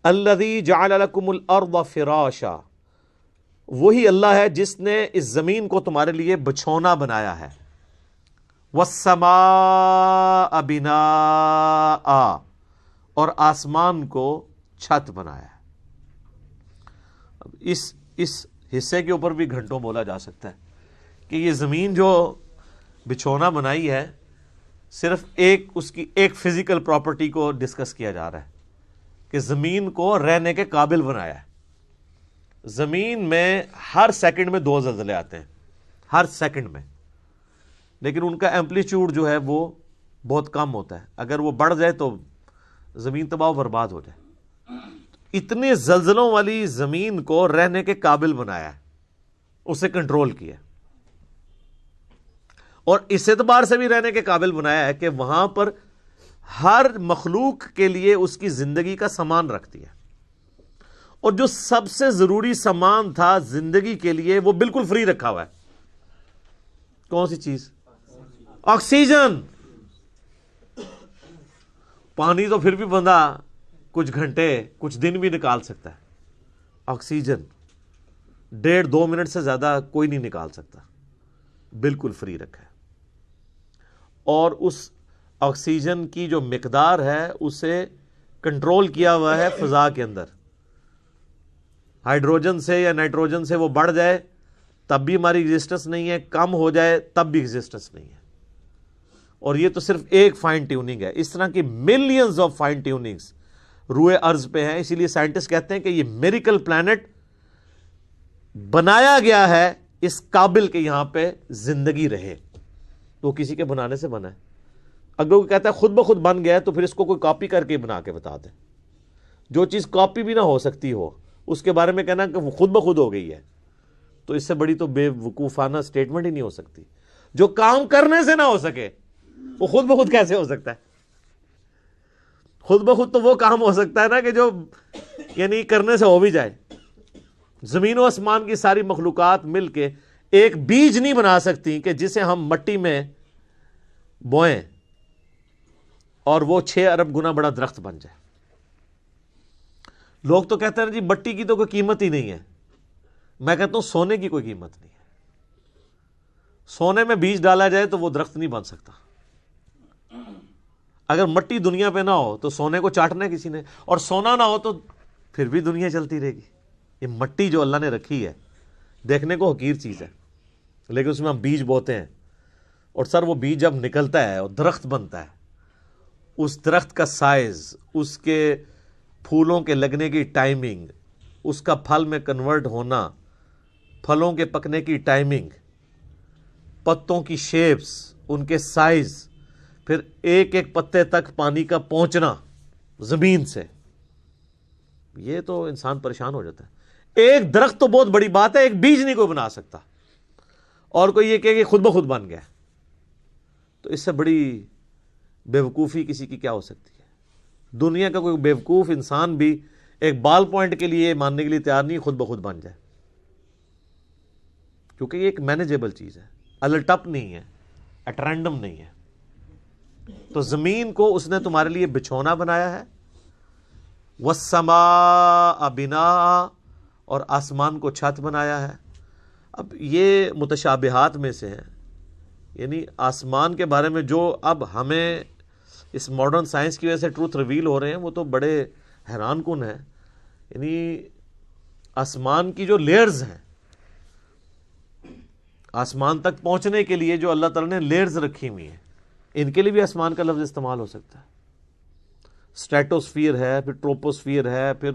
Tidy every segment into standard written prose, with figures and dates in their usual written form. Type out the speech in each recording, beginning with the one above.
الذی جعل لکم الارض فراشا، وہی اللہ ہے جس نے اس زمین کو تمہارے لیے بچھونا بنایا ہے. والسماء بناء، اور آسمان کو چھت بنایا ہے. اب اس حصے کے اوپر بھی گھنٹوں بولا جا سکتا ہے کہ یہ زمین جو بچھونا بنائی ہے، صرف اس کی ایک فزیکل پراپرٹی کو ڈسکس کیا جا رہا ہے کہ زمین کو رہنے کے قابل بنایا ہے. زمین میں ہر سیکنڈ میں 2 زلزلے آتے ہیں، ہر سیکنڈ میں، لیکن ان کا ایمپلیٹیوڈ جو ہے وہ بہت کم ہوتا ہے. اگر وہ بڑھ جائے تو زمین تباہ و برباد ہو جائے. اتنے زلزلوں والی زمین کو رہنے کے قابل بنایا ہے، اسے کنٹرول کیا، اور اس اعتبار سے بھی رہنے کے قابل بنایا ہے کہ وہاں پر ہر مخلوق کے لیے اس کی زندگی کا سامان رکھتی ہے. اور جو سب سے ضروری سامان تھا زندگی کے لیے وہ بالکل فری رکھا ہوا ہے. کون سی چیز؟ آکسیجن. پانی تو پھر بھی بندہ کچھ گھنٹے کچھ دن بھی نکال سکتا ہے، آکسیجن 1.5-2 منٹ سے زیادہ کوئی نہیں نکال سکتا، بالکل فری رکھا ہے. اور اس آکسیجن کی جو مقدار ہے اسے کنٹرول کیا ہوا ہے فضا کے اندر. ہائیڈروجن سے یا نائٹروجن سے وہ بڑھ جائے تب بھی ہماری ایگزسٹنس نہیں ہے، کم ہو جائے تب بھی ایگزسٹنس نہیں ہے. اور یہ تو صرف ایک فائن ٹیوننگ ہے، اس طرح کی ملینز آف فائن ٹیوننگز روئے ارض پہ ہیں. اسی لیے سائنٹسٹ کہتے ہیں کہ یہ میریکل پلانٹ بنایا گیا ہے اس قابل کہ یہاں پہ زندگی رہے. تو کسی کے بنانے سے بنا ہے. اگر وہ کہتا ہے خود بخود بن گیا ہے تو پھر اس کو کوئی کاپی کر کے بنا کے بتا دیں. جو چیز کاپی بھی نہ ہو سکتی ہو اس کے بارے میں کہنا کہ وہ خود بخود ہو گئی ہے، تو اس سے بڑی تو بے وقوفانہ سٹیٹمنٹ ہی نہیں ہو سکتی. جو کام کرنے سے نہ ہو سکے وہ خود بخود کیسے ہو سکتا ہے؟ خود بخود تو وہ کام ہو سکتا ہے نا کہ جو یعنی کرنے سے ہو بھی جائے. زمین و آسمان کی ساری مخلوقات مل کے ایک بیج نہیں بنا سکتی کہ جسے ہم مٹی میں بوئیں اور وہ 6 ارب گنا بڑا درخت بن جائے. لوگ تو کہتے ہیں جی مٹی کی تو کوئی قیمت ہی نہیں ہے. میں کہتا ہوں سونے کی کوئی قیمت نہیں ہے. سونے میں بیج ڈالا جائے تو وہ درخت نہیں بن سکتا. اگر مٹی دنیا پہ نہ ہو تو سونے کو چاٹنا ہے کسی نے، اور سونا نہ ہو تو پھر بھی دنیا چلتی رہے گی. یہ مٹی جو اللہ نے رکھی ہے دیکھنے کو حقیر چیز ہے، لیکن اس میں ہم بیج بوتے ہیں، اور سر وہ بیج جب نکلتا ہے اور درخت بنتا ہے، اس درخت کا سائز، اس کے پھولوں کے لگنے کی ٹائمنگ، اس کا پھل میں کنورٹ ہونا، پھلوں کے پکنے کی ٹائمنگ، پتوں کی شیپس، ان کے سائز، پھر ایک ایک پتے تک پانی کا پہنچنا زمین سے، یہ تو انسان پریشان ہو جاتا ہے. ایک درخت تو بہت بڑی بات ہے، ایک بیج نہیں کوئی بنا سکتا، اور کوئی یہ کہ خود بخود بن گیا. تو اس سے بڑی بیوقوفی کسی کی کیا ہو سکتی ہے؟ دنیا کا کوئی بیوقوف انسان بھی ایک بال پوائنٹ کے لیے ماننے کے لیے تیار نہیں خود بخود بن جائے، کیونکہ یہ ایک مینیجیبل چیز ہے، الٹپ نہیں ہے، ایٹ رینڈم نہیں ہے. تو زمین کو اس نے تمہارے لیے بچھونا بنایا ہے، والسماء بناء، اور آسمان کو چھت بنایا ہے. اب یہ متشابہات میں سے ہے، یعنی آسمان کے بارے میں جو اب ہمیں اس ماڈرن سائنس کی وجہ سے ٹروتھ ریویل ہو رہے ہیں وہ تو بڑے حیران کن ہیں. یعنی آسمان کی جو لیئرز ہیں، آسمان تک پہنچنے کے لیے جو اللہ تعالیٰ نے لیئرز رکھی ہوئی ہیں، ان کے لیے بھی آسمان کا لفظ استعمال ہو سکتا ہے. اسٹریٹوسفیئر ہے، پھر ٹروپوسفیئر ہے، پھر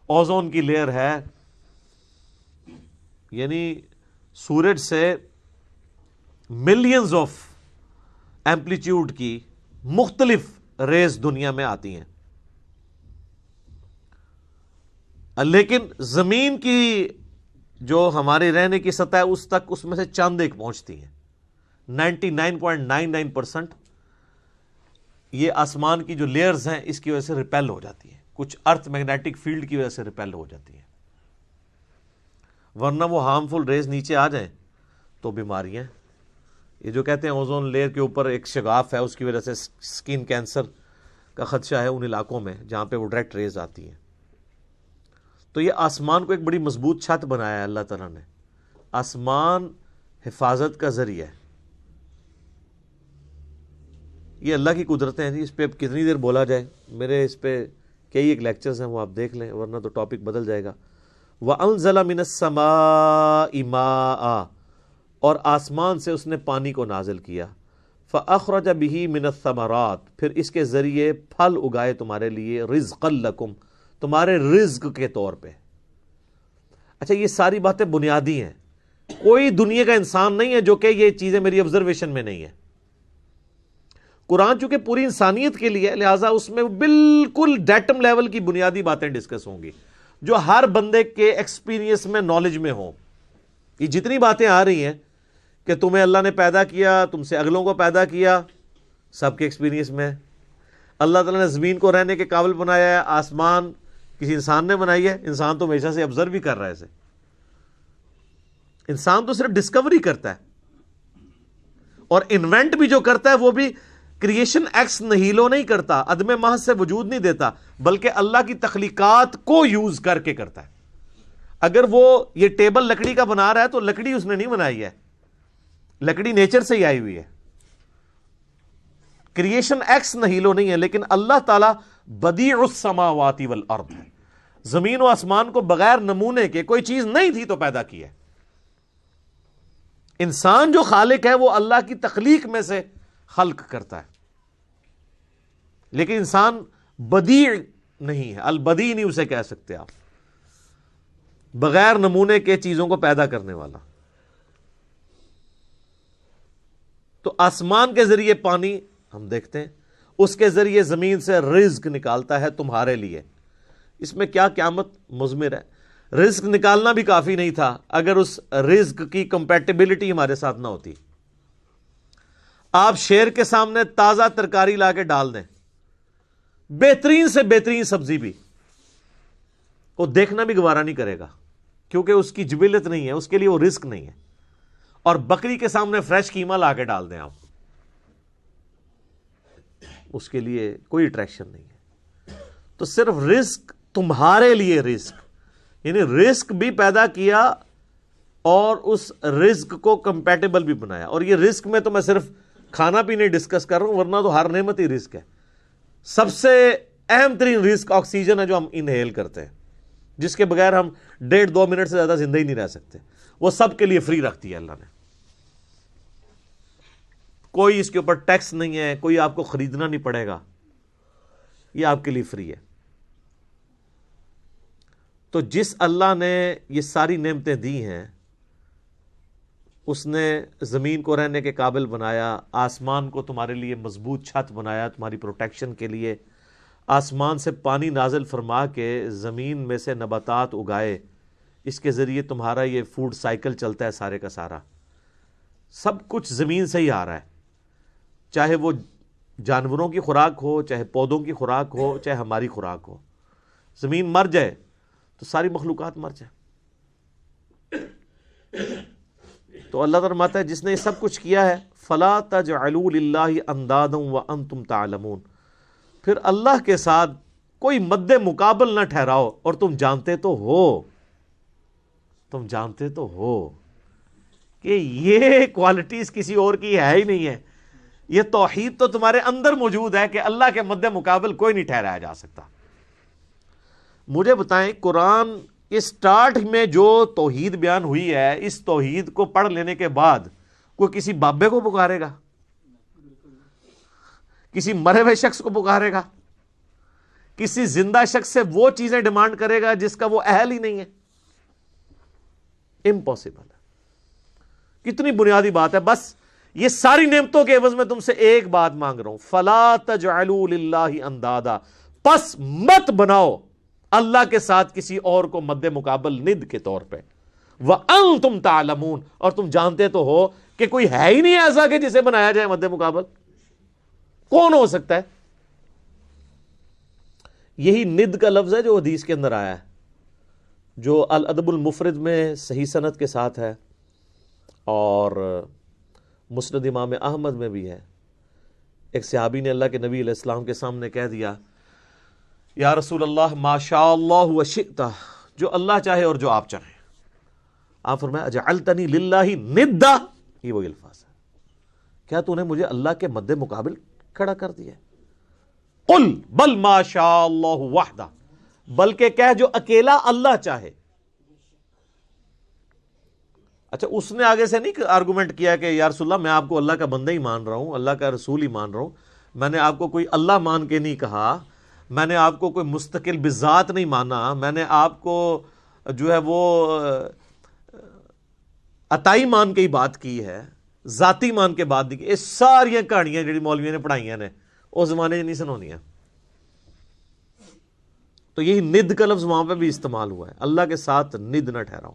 اوزون کی لیئر ہے. یعنی سورج سے ملینز آف ایمپلیٹیوڈ کی مختلف ریز دنیا میں آتی ہیں، لیکن زمین کی جو ہماری رہنے کی سطح ہے اس میں سے چند ایک پہنچتی ہیں. 99.99% یہ آسمان کی جو لیئرز ہیں اس کی وجہ سے ریپیل ہو جاتی ہیں، کچھ ارتھ میگنیٹک فیلڈ کی وجہ سے ریپیل ہو جاتی ہیں، ورنہ وہ ہارمفل ریز نیچے آ جائیں تو بیماریاں. یہ جو کہتے ہیں اوزون لیئر کے اوپر ایک شگاف ہے، اس کی وجہ سے سکن کینسر کا خدشہ ہے ان علاقوں میں جہاں پہ وہ ڈائریکٹ ریز آتی ہیں. تو یہ آسمان کو ایک بڑی مضبوط چھت بنایا ہے اللہ تعالیٰ نے. آسمان حفاظت کا ذریعہ ہے. یہ اللہ کی قدرتیں ہیں جی. اس پہ اب کتنی دیر بولا جائے. میرے اس پہ کئی ایک لیکچرز ہیں, وہ آپ دیکھ لیں, ورنہ تو ٹاپک بدل جائے گا. وَأَنزَلَ مِنَ السَّمَاءِ مَاءً, اور آسمان سے اس نے پانی کو نازل کیا. فَأَخْرَجَ بِهِ مِنَ الثَّمَرَاتِ, پھر اس کے ذریعے پھل اگائے تمہارے لیے, رِزْقًا لَكُمْ, تمہارے رزق کے طور پہ. اچھا یہ ساری باتیں بنیادی ہیں. کوئی دنیا کا انسان نہیں ہے جو کہ یہ چیزیں میری آبزرویشن میں نہیں ہے. قرآن چونکہ پوری انسانیت کے لیے ہے, لہٰذا اس میں بالکل ڈیٹم لیول کی بنیادی باتیں ڈسکس ہوں گی جو ہر بندے کے ایکسپیرینس میں, نالج میں ہوں. یہ جتنی باتیں آ رہی ہیں کہ تمہیں اللہ نے پیدا کیا, تم سے اگلوں کو پیدا کیا, سب کے ایکسپیرینس میں ہے. اللہ تعالیٰ نے زمین کو رہنے کے قابل بنایا ہے, آسمان کسی انسان نے بنائی ہے. انسان تو ہمیشہ سے آبزرو بھی کر رہا ہے اسے. انسان تو صرف ڈسکوری کرتا ہے, اور انوینٹ بھی جو کرتا ہے وہ بھی کریشن ایکس نہیلو نہیں کرتا, عدم محض سے وجود نہیں دیتا, بلکہ اللہ کی تخلیقات کو یوز کر کے کرتا ہے. اگر وہ یہ ٹیبل لکڑی کا بنا رہا ہے تو لکڑی اس نے نہیں بنائی ہے, لکڑی نیچر سے ہی آئی ہوئی ہے. کریشن ایکس نہیلو نہیں ہے, لیکن اللہ تعالیٰ بدیع السماوات والارض ہے. زمین و آسمان کو بغیر نمونے کے, کوئی چیز نہیں تھی تو پیدا کی ہے. انسان جو خالق ہے وہ اللہ کی تخلیق میں سے خلق کرتا ہے, لیکن انسان بدیع نہیں ہے. البدیع نہیں اسے کہہ سکتے آپ, بغیر نمونے کے چیزوں کو پیدا کرنے والا. تو آسمان کے ذریعے پانی ہم دیکھتے ہیں, اس کے ذریعے زمین سے رزق نکالتا ہے تمہارے لیے. اس میں کیا قیامت مضمر ہے. رزق نکالنا بھی کافی نہیں تھا اگر اس رزق کی کمپیٹیبلٹی ہمارے ساتھ نہ ہوتی. آپ شیر کے سامنے تازہ ترکاری لا کے ڈال دیں, بہترین سے بہترین سبزی بھی, وہ دیکھنا بھی گوارا نہیں کرے گا, کیونکہ اس کی جبلت نہیں ہے, اس کے لیے وہ رزق نہیں ہے. اور بکری کے سامنے فریش قیمہ لا کے ڈال دیں آپ, اس کے لیے کوئی اٹریکشن نہیں ہے. تو صرف رزق تمہارے لیے, رزق یعنی رزق بھی پیدا کیا اور اس رزق کو کمپیٹیبل بھی بنایا. اور یہ رزق میں تو میں صرف کھانا پینے ڈسکس کر رہا ہوں, ورنہ تو ہر نعمت ہی رزق ہے. سب سے اہم ترین رزق آکسیجن ہے جو ہم انہیل کرتے ہیں, جس کے بغیر ہم 1.5-2 منٹ سے زیادہ زندہ ہی نہیں رہ سکتے. وہ سب کے لیے فری رکھتی ہے اللہ نے. کوئی اس کے اوپر ٹیکس نہیں ہے, کوئی آپ کو خریدنا نہیں پڑے گا, یہ آپ کے لیے فری ہے. تو جس اللہ نے یہ ساری نعمتیں دی ہیں, اس نے زمین کو رہنے کے قابل بنایا, آسمان کو تمہارے لیے مضبوط چھت بنایا تمہاری پروٹیکشن کے لیے, آسمان سے پانی نازل فرما کے زمین میں سے نباتات اگائے, اس کے ذریعے تمہارا یہ فوڈ سائیکل چلتا ہے سارے کا سارا. سب کچھ زمین سے ہی آ رہا ہے, چاہے وہ جانوروں کی خوراک ہو, چاہے پودوں کی خوراک ہو, چاہے ہماری خوراک ہو. زمین مر جائے تو ساری مخلوقات مر جائے. تو اللہ تعالیٰ فرماتا ہے جس نے یہ سب کچھ کیا ہے, فَلَا تَجْعَلُوا لِلَّهِ أَنْدَادًا وَأَنْتُمْ تَعْلَمُونَ, پھر اللہ کے ساتھ کوئی مد مقابل نہ ٹھہراؤ اور تم جانتے تو ہو, تم جانتے تو ہو کہ یہ کوالٹیز کسی اور کی ہے ہی نہیں ہے. یہ توحید تو تمہارے اندر موجود ہے کہ اللہ کے مد مقابل کوئی نہیں ٹھہرایا جا سکتا. مجھے بتائیں, قرآن اسٹارٹ میں جو توحید بیان ہوئی ہے, اس توحید کو پڑھ لینے کے بعد کوئی کسی بابے کو پکارے گا, کسی مرے ہوئے شخص کو پکارے گا, کسی زندہ شخص سے وہ چیزیں ڈیمانڈ کرے گا جس کا وہ اہل ہی نہیں ہے؟ امپاسبل ہے. کتنی بنیادی بات ہے. بس یہ ساری نعمتوں کے عوض میں تم سے ایک بات مانگ رہا ہوں, فَلَا تَجْعَلُوا لِلَّهِ أَنْدَادًا, پس مت بناؤ اللہ کے ساتھ کسی اور کو مد مقابل ند کے طور پہ. وَأَنْتُمْ تَعْلَمُونَ, اور تم جانتے تو ہو کہ کوئی ہے ہی نہیں ایسا کہ جسے بنایا جائے مد مقابل. کون ہو سکتا ہے؟ یہی ند کا لفظ ہے جو حدیث کے اندر آیا ہے, جو الادب المفرد میں صحیح سند کے ساتھ ہے, اور مسند امام احمد میں بھی ہے. ایک صحابی نے اللہ کے نبی علیہ السلام کے سامنے کہہ دیا, یا رسول اللہ ما شاء اللہ و شئت, جو اللہ چاہے اور جو آپ چاہیں. آپ فرمایا اجعلتنی للہ ندا، یہ وہی الفاظ ہے، کیا تو نے مجھے اللہ کے مد مقابل کھڑا کر دیا ہے؟ قل بل ما شاء اللہ وحدہ، بلکہ کہہ جو اکیلا اللہ چاہے. اچھا اس نے آگے سے نہیں آرگومنٹ کیا کہ یا رسول اللہ میں آپ کو اللہ کا بندہ ہی مان رہا ہوں، اللہ کا رسول ہی مان رہا ہوں، میں نے آپ کو کوئی اللہ مان کے نہیں کہا، میں نے آپ کو کوئی مستقل بذات نہیں مانا، میں نے آپ کو جو ہے وہ عطائی مان کے ہی بات کی ہے، ذاتی مان کے بات نہیں کی. یہ ساری کہانیاں جڑی مولویوں نے پڑھائیاں نے اس زمانے نہیں سنونیاں. تو یہی ند کا لفظ وہاں پہ بھی استعمال ہوا ہے، اللہ کے ساتھ ند نہ ٹھہراؤ.